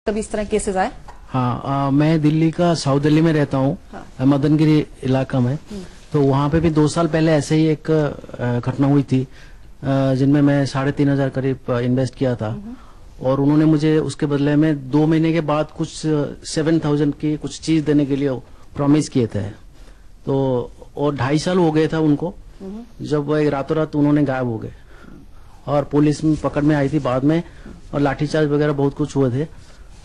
कभी इस तरह केसेस आए? हाँ, मैं दिल्ली का साउथ दिल्ली में रहता हूँ। हाँ। मदनगिरी इलाका में। तो वहाँ पे भी 2 साल पहले ऐसे ही एक घटना हुई थी जिनमें मैं 3,500 करीब इन्वेस्ट किया था और उन्होंने मुझे उसके बदले में 2 महीने के बाद कुछ 7,000 की कुछ चीज देने के लिए प्रॉमिस किए थे। तो और 2.5 साल हो गए था उनको, जब वो रातों रात उन्होंने गायब हो गए और पुलिस में पकड़ में आई थी बाद में और लाठीचार्ज वगैरह बहुत कुछ हुए थे।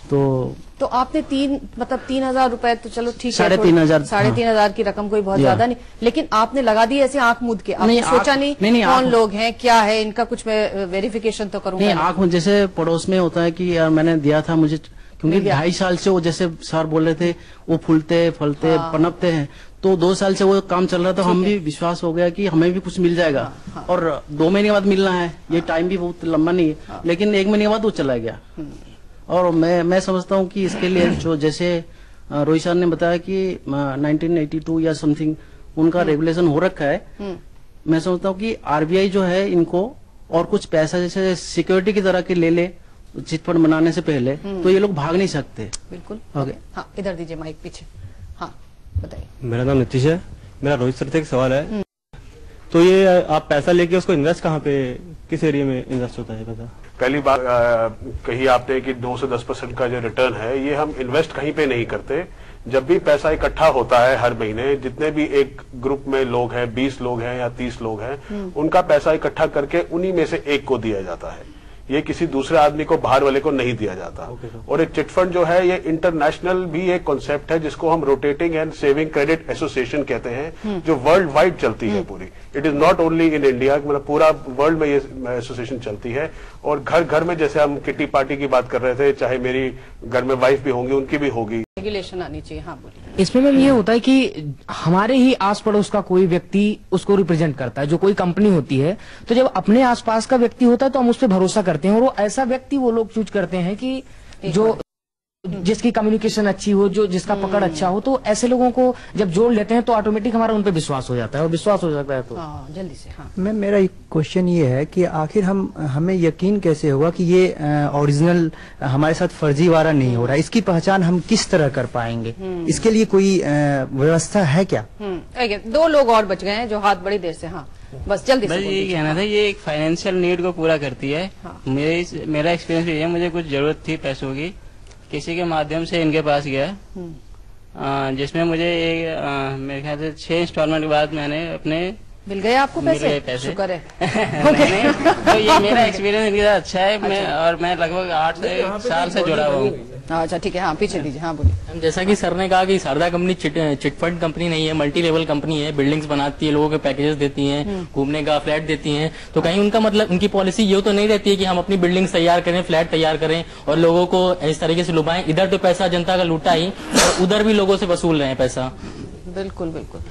तो आपने 3,000 रुपए तो चलो ठीक है, 3,500 की रकम कोई बहुत ज्यादा नहीं, लेकिन आपने लगा दी ऐसे आंख मूंद के? आपने सोचा नहीं कौन लोग हैं, क्या है इनका, कुछ मैं वेरिफिकेशन तो करूंगा? नहीं, आंख में जैसे पड़ोस में होता है कि यार मैंने दिया था मुझे, क्योंकि 2.5 साल से वो जैसे सर बोल रहे थे वो फूलते फलते पनपते हैं, तो 2 साल से वो काम चल रहा था। हम भी विश्वास हो गया कि हमें भी कुछ मिल जाएगा। और 2 महीने बाद मिलना है, ये टाइम भी बहुत लंबा नहीं है, लेकिन 1 महीने बाद वो चला गया। और मैं समझता हूँ कि इसके लिए जो जैसे रोहित सर ने बताया कि 1982 या समथिंग उनका रेगुलेशन हो रखा है। मैं समझता हूँ कि आरबीआई जो है इनको और कुछ पैसा जैसे सिक्योरिटी की तरह के ले चिटफंड बनाने से पहले, तो ये लोग भाग नहीं सकते। बिल्कुल। हाँ, इधर दीजिए माइक पीछे। हाँ बताइए। मेरा नाम नीतीश है। मेरा रोहित सर से एक सवाल है। तो ये आप पैसा लेके उसको इन्वेस्ट कहाँ पे, किस एरिया में इन्वेस्ट होता है पैसा? पहली बात कही आपने कि 9 से 10% का जो रिटर्न है ये हम इन्वेस्ट कहीं पे नहीं करते। जब भी पैसा इकट्ठा होता है हर महीने, जितने भी एक ग्रुप में लोग हैं, 20 लोग हैं या 30 लोग हैं, उनका पैसा इकट्ठा करके उन्हीं में से एक को दिया जाता है। ये किसी दूसरे आदमी को, बाहर वाले को नहीं दिया जाता। और एक चिटफंड जो है ये इंटरनेशनल भी एक कॉन्सेप्ट है जिसको हम rotating and saving credit association कहते हैं, जो वर्ल्ड वाइड चलती है पूरी। It is not only in India, मतलब पूरा वर्ल्ड में ये एसोसिएशन चलती है। और घर घर में जैसे हम किटी पार्टी की बात कर रहे थे, चाहे मेरी घर में वाइफ भी होंगी, उनकी भी होगी। रेगुलेशन आनी चाहिए। हाँ बोलिए। इसमें मैम ये होता है कि हमारे ही आस पड़ोस का कोई व्यक्ति उसको रिप्रेजेंट करता है, जो कोई कंपनी होती है, तो जब अपने आसपास का व्यक्ति होता है तो हम उस पर भरोसा करते हैं और वो ऐसा व्यक्ति वो लोग चूज करते हैं कि जो जिसकी कम्युनिकेशन अच्छी हो, जो जिसका पकड़ अच्छा हो, तो ऐसे लोगों को जब जोड़ लेते हैं तो ऑटोमेटिक हमारा उन पे विश्वास हो जाता है, और विश्वास हो जाता है तो जल्दी से। हाँ मैम, मेरा एक क्वेश्चन ये है कि आखिर हमें यकीन कैसे होगा कि ये ओरिजिनल हमारे साथ फर्जीवाड़ा नहीं हो रहा है? इसकी पहचान हम किस तरह कर पाएंगे? इसके लिए कोई व्यवस्था है क्या? 2 लोग और बच गए हैं जो हाथ बड़ी देर से। हाँ बस जल्दी से। यही कहना था, ये एक फाइनेंशियल नीड को पूरा करती है। मेरा एक्सपीरियंस ये है, मुझे कुछ जरूरत थी पैसों की, किसी के माध्यम से इनके पास गया, जिसमें मुझे मेरे ख्याल से 6 इंस्टॉलमेंट के बाद मैंने अपने मिल गए आपको पैसे? शुक्र है। तो ये मेरा एक्सपीरियंस इनके साथ अच्छा है। मैं लगभग 8 साल से जुड़ा हुआ हूँ। अच्छा ठीक है। हाँ पीछे दीजिए। हाँ बोलिए। जैसा कि सर ने कहा कि शारदा कंपनी चिटफंड कंपनी नहीं है, मल्टी लेवल कंपनी है, बिल्डिंग्स बनाती है, लोगों के पैकेजेस देती हैं, घूमने का फ्लैट देती हैं, तो कहीं उनका मतलब उनकी पॉलिसी ये तो नहीं रहती है कि हम अपनी बिल्डिंग्स तैयार करें, फ्लैट तैयार करें और लोगों को इस तरीके से लुभाएं? इधर तो पैसा जनता का लूटा ही और उधर भी लोगों से वसूल रहे हैं पैसा। बिल्कुल बिल्कुल।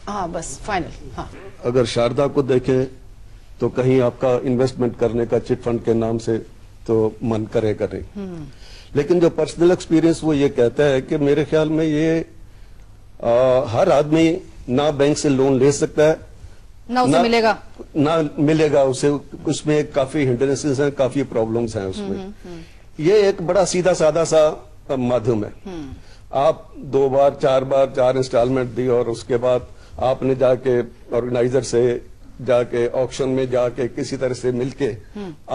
हाँ बस फाइनल। हाँ, अगर शारदा को देखें तो कहीं आपका इन्वेस्टमेंट करने का चिटफंड के नाम से तो मन करेगा नहीं, लेकिन जो पर्सनल एक्सपीरियंस वो ये कहता है कि मेरे ख्याल में ये हर आदमी ना बैंक से लोन ले सकता है, ना उसे मिलेगा उसे। उसमें काफी हिंड्रेंसेस हैं, काफी प्रॉब्लम्स हैं उसमें। ये एक बड़ा सीधा साधा सा माध्यम है। आप 2 बार 4 बार 4 इंस्टॉलमेंट दी और उसके बाद आपने जाके ऑर्गेनाइजर से जाके ऑक्शन में जाके किसी तरह से मिलके आप